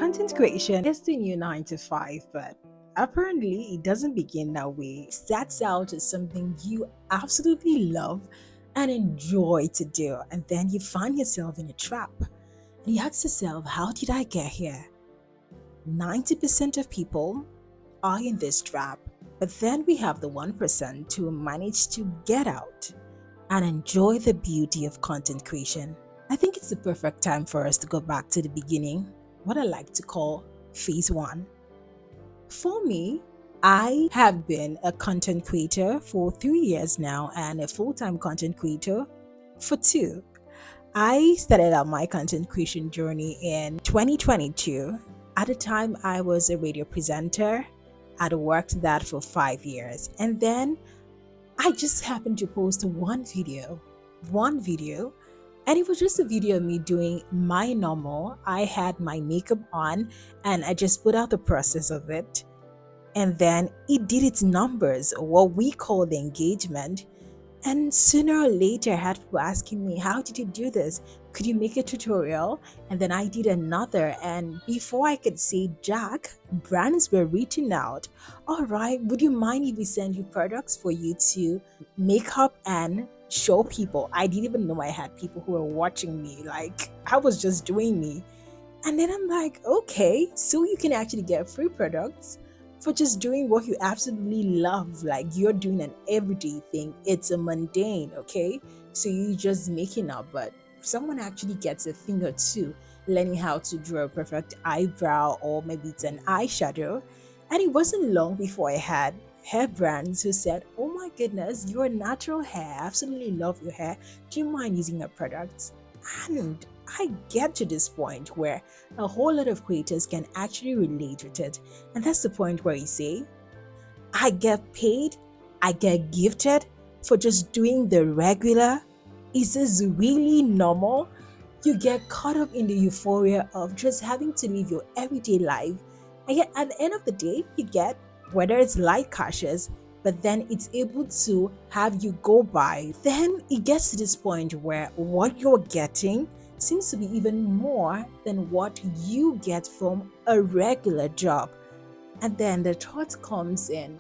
Content creation is the new 9 to 5, but apparently it doesn't begin that way. It starts out as something you absolutely love and enjoy to do, and then you find yourself in a trap. And you ask yourself, how did I get here? 90% of people are in this trap, but then we have the 1% who manage to get out and enjoy the beauty of content creation. I think it's the perfect time for us to go back to the beginning, what I like to call phase one. For me, I have been a content creator for 3 years now and a full time content creator for two. I started out my content creation journey in 2022. At the time, I was a radio presenter. I'd worked that for 5 years. And then I just happened to post one video, and it was just a video of me doing my normal. I had my makeup on and I just put out the process of it. And then it did its numbers, what we call the engagement. And sooner or later, I had people asking me, how did you do this? Could you make a tutorial? And then I did another. And before I could say Jack, brands were reaching out. All right, would you mind if we send you products for you to make up and show people? I didn't even know I had people who were watching me. Like, I was just doing me. And then I'm like, okay, so you can actually get free products for just doing what you absolutely love. Like, you're doing an everyday thing. It's a mundane, okay? So you just making up, but someone actually gets a thing or two, learning how to draw a perfect eyebrow, or maybe it's an eyeshadow. And it wasn't long before I had hair brands who said, oh my goodness, you're natural hair. I absolutely love your hair. Do you mind using our products? And I get to this point where a whole lot of creators can actually relate with it. And that's the point where you say, I get paid, I get gifted for just doing the regular. Is this really normal? You get caught up in the euphoria of just having to live your everyday life. And yet at the end of the day, you get, whether it's light cashes, but then it's able to have you go by. Then it gets to this point where what you're getting seems to be even more than what you get from a regular job. And then the thought comes in,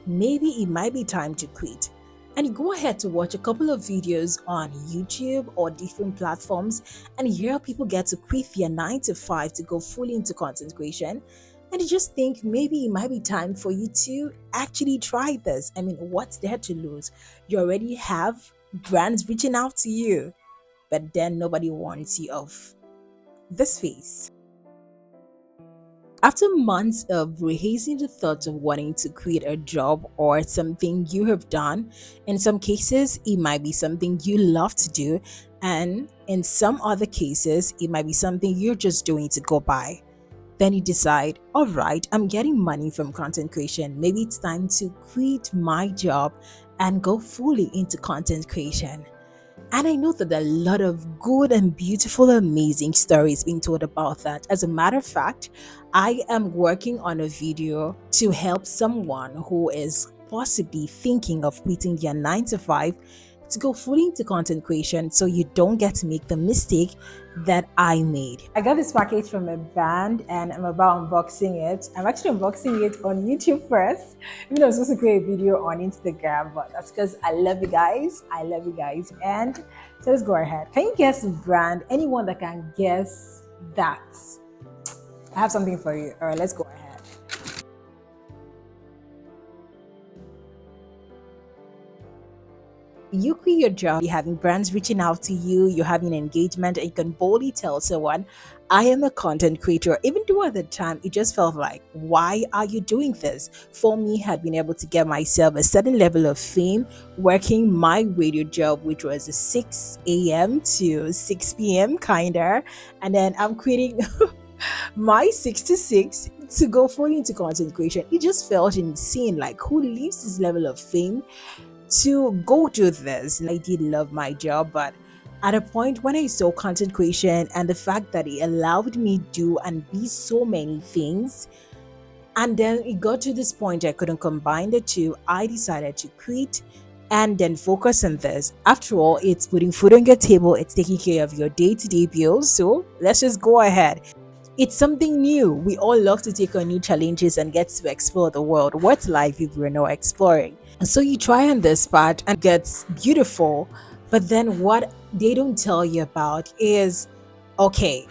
maybe it might be time to quit. And you go ahead to watch a couple of videos on YouTube or different platforms and hear people get to quit their 9 to 5 to go fully into content creation. And you just think maybe it might be time for you to actually try this. I mean, what's there to lose? You already have brands reaching out to you, but then nobody warns you of this phase. After months of rehearsing the thoughts of wanting to quit a job or something you have done, in some cases, it might be something you love to do, and in some other cases, it might be something you're just doing to go by. Then you decide, all right, I'm getting money from content creation. Maybe it's time to quit my job and go fully into content creation. And I know that there are a lot of good and beautiful, amazing stories being told about that. As a matter of fact, I am working on a video to help someone who is possibly thinking of quitting their 9 to 5 to go fully into content creation, so you don't get to make the mistake that I made. I got this package from a brand and I'm about unboxing it. I'm actually unboxing it on YouTube first. Even though I was supposed to create a video on Instagram, but that's because I love you guys. I love you guys. And so let's go ahead. Can you guess the brand? Anyone that can guess that? I have something for you. All right, let's go ahead. You quit your job, you're having brands reaching out to you, you're having engagement, and you can boldly tell someone, I am a content creator. Even though at the time it just felt like, why are you doing this? For me, had been able to get myself a certain level of fame working my radio job, which was a 6 a.m. to 6 p.m. kinda. And then I'm quitting my 6 to 6 to go fully into content creation. It just felt insane. Like, who leaves this level of fame to go to this? And I did love my job, but at a point when I saw content creation and the fact that it allowed me do and be so many things, and then it got to this point I couldn't combine the two, I decided to quit and then focus on this. After all, it's putting food on your table, it's taking care of your day-to-day bills, so let's just go ahead. It's something new. We all love to take on new challenges and get to explore the world. What's life if we're not exploring? And so you try on this part and it gets beautiful, but then what they don't tell you about is, okay,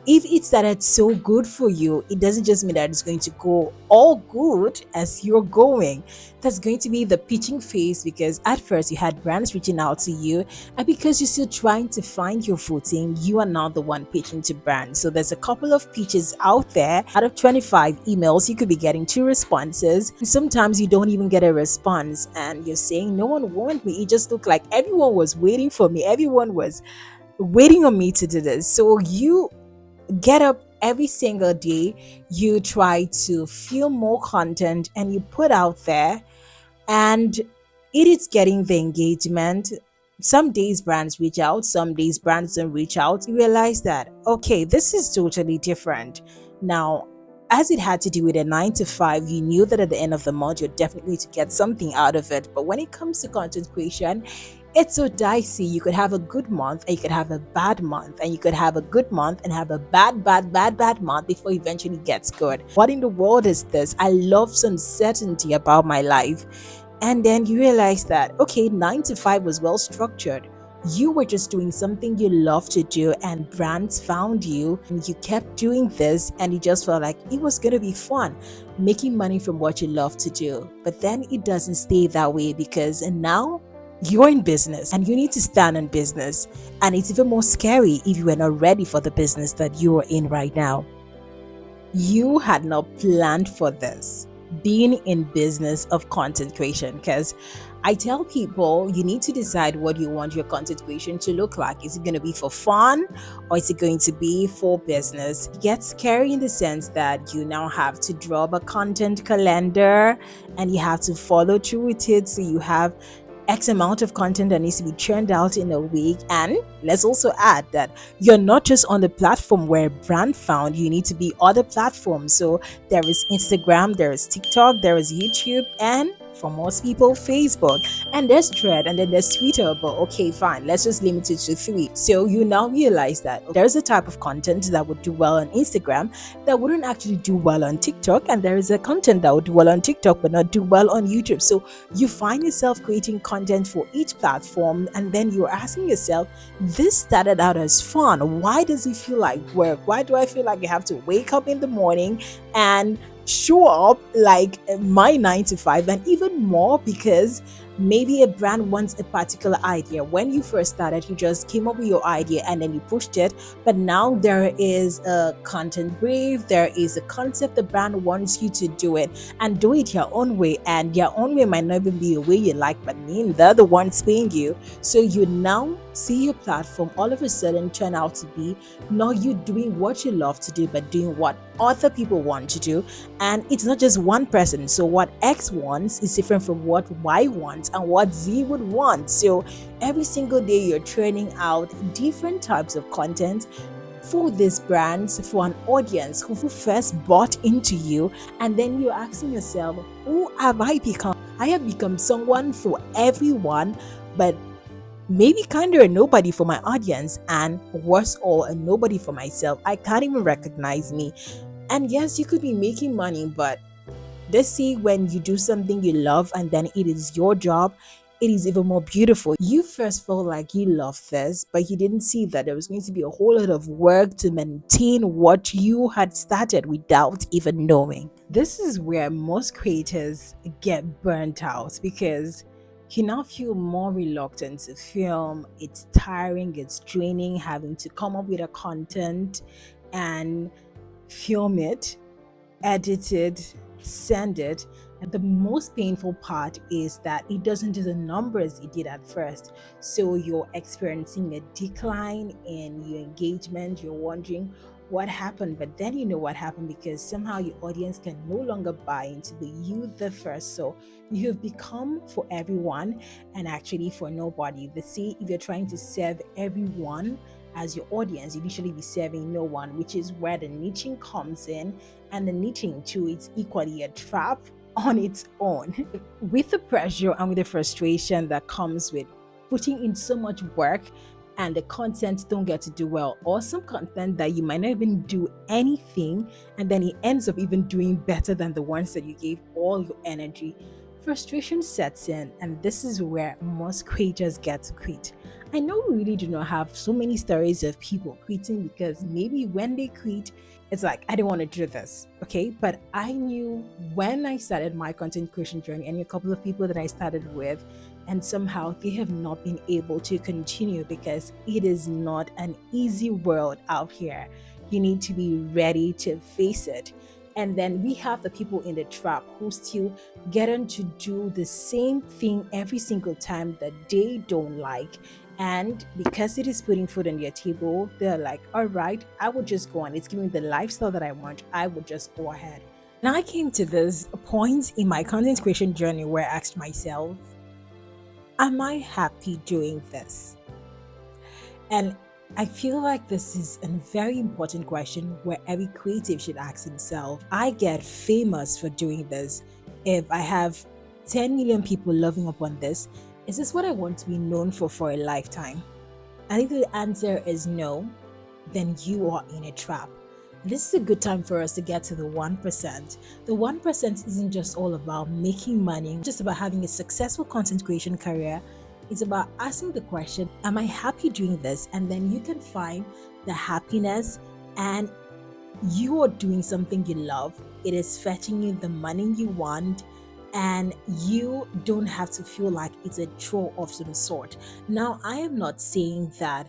if it started so good for you, it doesn't just mean that it's going to go all good as you're going. That's going to be the pitching phase, because at first you had brands reaching out to you, and because you're still trying to find your footing, you are not the one pitching to brands. So there's a couple of pitches out there. Out of 25 emails, you could be getting 2 responses. And sometimes you don't even get a response, and you're saying, no one warned me. It just looked like everyone was waiting for me. Everyone was waiting on me to do this. So you get up every single day, you try to film more content and you put out there, and it is getting the engagement. Some days brands reach out, some days brands don't reach out. You realize that, okay, this is totally different. Now, as it had to do with a 9 to 5, you knew that at the end of the month, you're definitely to get something out of it. But when it comes to content creation, it's so dicey. You could have a good month and you could have a bad month, and you could have a good month and have a bad month before it eventually gets good. What in the world is this? I love some certainty about my life. And then you realize that, okay, 9 to 5 was well structured. You were just doing something you love to do, and brands found you, and you kept doing this, and you just felt like it was going to be fun, making money from what you love to do. But then it doesn't stay that way, because and now you're in business and you need to stand in business. And it's even more scary if you are not ready for the business that you are in right now. You had not planned for this, being in business of content creation, because I tell people you need to decide what you want your content creation to look like. Is it going to be for fun, or is it going to be for business? It gets scary in the sense that you now have to draw up a content calendar and you have to follow through with it. So you have X amount of content that needs to be churned out in a week. And let's also add that you're not just on the platform where brand found, you need to be other platforms. So there is Instagram, there is TikTok, there is YouTube, and for most people, Facebook. And there's Thread, and then there's Twitter. But okay, fine, let's just limit it to 3. So you now realize that there's a type of content that would do well on Instagram that wouldn't actually do well on TikTok, and there is a content that would do well on TikTok but not do well on YouTube. So you find yourself creating content for each platform, and then you're asking yourself, this started out as fun. Why does it feel like work? Why do I feel like I have to wake up in the morning and show up like my 9 to 5, and even more because maybe a brand wants a particular idea. When you first started, you just came up with your idea and then you pushed it, but now there is a content brief, there is a concept the brand wants you to do it, and do it your own way, and your own way might not even be a way you like, but mean they're the ones paying you. So you now see your platform all of a sudden turn out to be not you doing what you love to do, but doing what other people want to do. And it's not just one person. So what X wants is different from what Y wants and what Z would want. So every single day you're churning out different types of content for these brands, for an audience who first bought into you. And then you're asking yourself, who have I become? I have become someone for everyone, but maybe kind of a nobody for my audience, and worse all, a nobody for myself. I can't even recognize me. And yes, you could be making money, but let's see, when you do something you love and then it is your job, it is even more beautiful. You first felt like you loved this, but you didn't see that there was going to be a whole lot of work to maintain what you had started without even knowing. This is where most creators get burnt out, because you now feel more reluctant to film. It's tiring, it's draining having to come up with a content and film it, edit it, send it. And the most painful part is that it doesn't do the numbers it did at first. So you're experiencing a decline in your engagement. You're wondering what happened, but then you know what happened, because somehow your audience can no longer buy into the you the first. So you have become for everyone and actually for nobody. The see, if you're trying to serve everyone as your audience, you usually be serving no one, which is where the niching comes in. And the niching too, it's equally a trap on its own. With the pressure and with the frustration that comes with putting in so much work and the content don't get to do well, or some content that you might not even do anything and then it ends up even doing better than the ones that you gave all your energy, frustration sets in, and this is where most creators get to quit. I know we really do not have so many stories of people quitting because maybe when they quit, it's like, I don't want to do this. Okay. But I knew when I started my content creation journey, and a couple of people that I started with, and somehow they have not been able to continue because it is not an easy world out here. You need to be ready to face it. And then we have the people in the trap who still get on to do the same thing every single time that they don't like. And because it is putting food on their table, they're like, all right, I will just go on. It's giving me the lifestyle that I want. I will just go ahead. And I came to this point in my content creation journey where I asked myself, am I happy doing this? And I feel like this is a very important question where every creative should ask himself. I get famous for doing this. If I have 10 million people loving upon this, is this what I want to be known for a lifetime? And if the answer is no, then you are in a trap. This is a good time for us to get to the 1%. The 1% isn't just all about making money, just about having a successful content creation career. It's about asking the question, am I happy doing this? And then you can find the happiness, and you are doing something you love. It is fetching you the money you want, and you don't have to feel like it's a chore of some sort. Now, I am not saying that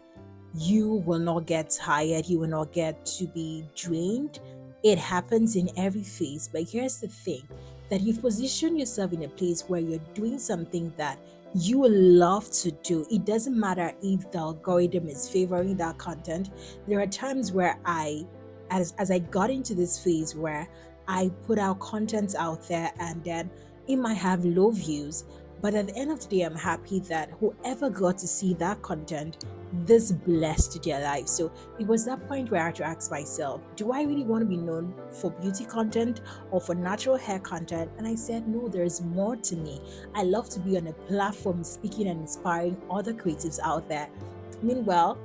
you will not get tired, you will not get to be drained. It happens in every phase. But here's the thing, that you've positioned yourself in a place where you're doing something that you will love to do. It doesn't matter if the algorithm is favoring that content. There are times where as I got into this phase where I put out content out there and then it might have low views, but at the end of the day, I'm happy that whoever got to see that content, this blessed their life. So it was that point where I had to ask myself, do I really want to be known for beauty content or for natural hair content? And I said, no, there's more to me. I love to be on a platform speaking and inspiring other creatives out there. Meanwhile,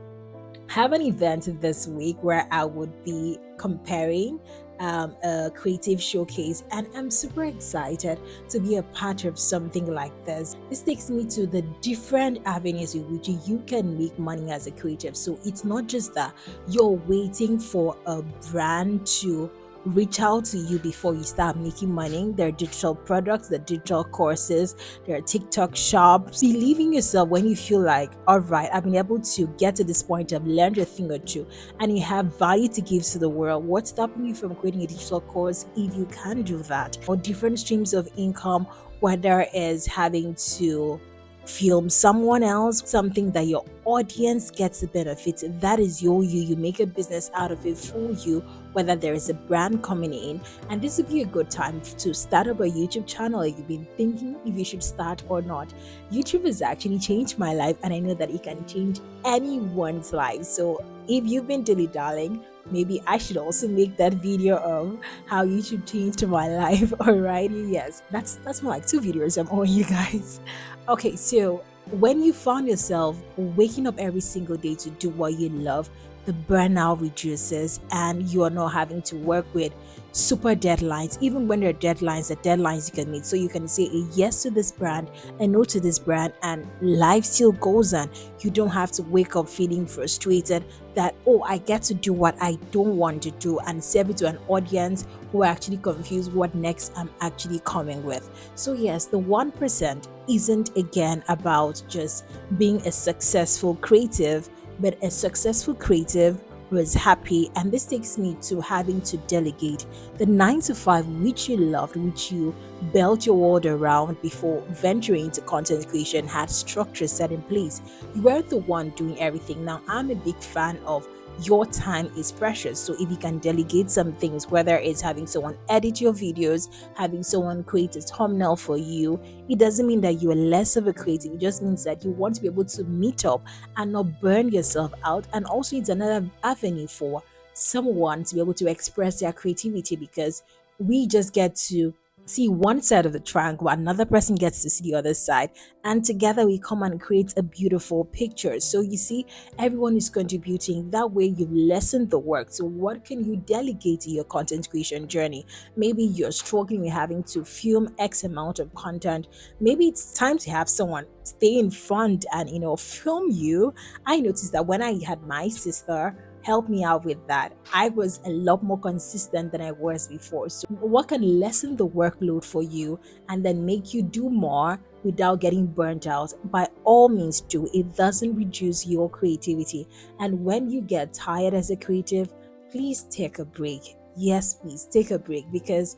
have an event this week where I would be comparing a creative showcase, and I'm super excited to be a part of something like this. This takes me to the different avenues in which you can make money as a creative. So it's not just that you're waiting for a brand to reach out to you before you start making money. There are digital products, there are digital courses, there are TikTok shops. Believe in yourself when you feel like, all right, I've been able to get to this point, I've learned a thing or two, and you have value to give to the world. What's stopping you from creating a digital course if you can do that? Or different streams of income, whether it's having to film someone else, something that your audience gets the benefit. That is your you make a business out of it for you, whether there is a brand coming in. And this would be a good time to start up a YouTube channel if you've been thinking if you should start or not. YouTube has actually changed my life, and I know that it can change anyone's life. So if you've been dilly darling, maybe I should also make that video of how YouTube changed my life. Alrighty, yes, that's more like 2 videos I'm owing you guys. Okay, so when you found yourself waking up every single day to do what you love, the burnout reduces and you are not having to work with super deadlines. Even when there are deadlines, the deadlines you can meet. So you can say a yes to this brand, a no to this brand, and life still goes on. You don't have to wake up feeling frustrated that, oh, I get to do what I don't want to do and serve it to an audience who are actually confused what next I'm actually coming with. So yes, the 1% isn't again about just being a successful creative, but a successful creative who is happy. And this takes me to having to delegate the 9 to 5 which you loved, which you built your world around before venturing into content creation, had structure set in place. You weren't the one doing everything. Now, I'm a big fan of your time is precious. So if you can delegate some things, whether it's having someone edit your videos, having someone create a thumbnail for you, it doesn't mean that you are less of a creative. It just means that you want to be able to meet up and not burn yourself out. And also, it's another avenue for someone to be able to express their creativity, because we just get to see one side of the triangle, another person gets to see the other side, and together we come and create a beautiful picture. So you see, everyone is contributing. That way, you've lessened the work. So, what can you delegate in your content creation journey? Maybe you're struggling with having to film X amount of content. Maybe it's time to have someone stay in front and film you. I noticed that when I had my sister help me out with that, I was a lot more consistent than I was before. So, what can lessen the workload for you and then make you do more without getting burnt out? By all means, do. It doesn't reduce your creativity. And when you get tired as a creative, please take a break. Yes, please take a break, because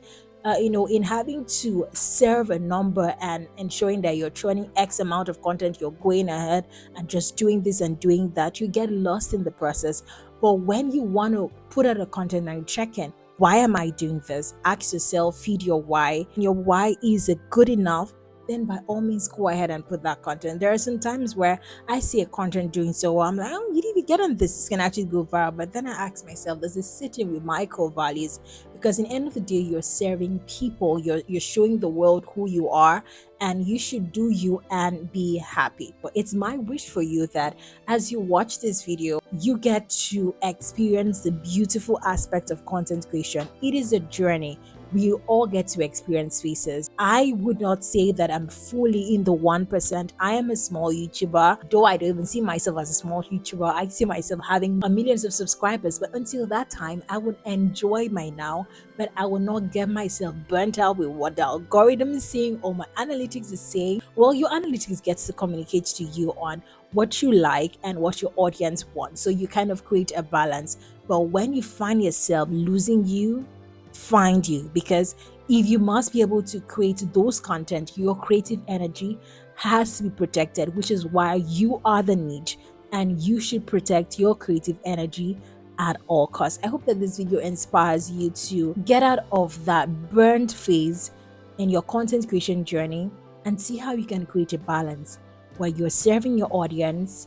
in having to serve a number and ensuring that you're turning X amount of content, you're going ahead and just doing this and doing that, you get lost in the process. But when you want to put out a content and check in, why am I doing this? Ask yourself, feed your why. Your why, is it good enough? Then by all means go ahead and put that content. There are some times where I see a content doing so well, I'm like, oh, you didn't get on this, this can actually go viral. But then I ask myself, does this sit in with my core values? Because in the end of the day, you're serving people, you're showing the world who you are, and you should do you and be happy. But it's my wish for you that as you watch this video, you get to experience the beautiful aspect of content creation. It is a journey. We all get to experience phases. I would not say that I'm fully in the 1%. I am a small YouTuber, though I don't even see myself as a small YouTuber. I see myself having millions of subscribers. But until that time, I would enjoy my now, but I will not get myself burnt out with what the algorithm is saying or my analytics is saying. Well, your analytics gets to communicate to you on what you like and what your audience wants. So you kind of create a balance. But when you find yourself losing you, find you, because if you must be able to create those content, your creative energy has to be protected, which is why you are the niche and you should protect your creative energy at all costs. I hope that this video inspires you to get out of that burnt phase in your content creation journey and see how you can create a balance where you're serving your audience,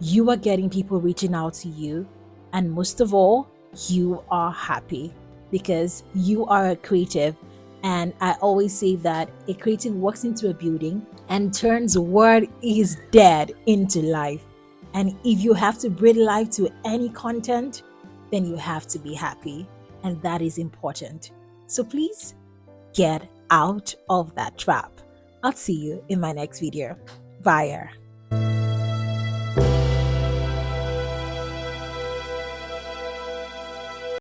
you are getting people reaching out to you, and most of all, you are happy because you are a creative. And I always say that a creative walks into a building and turns what is dead into life. And if you have to breathe life to any content, then you have to be happy. And that is important. So please get out of that trap. I'll see you in my next video. Bye.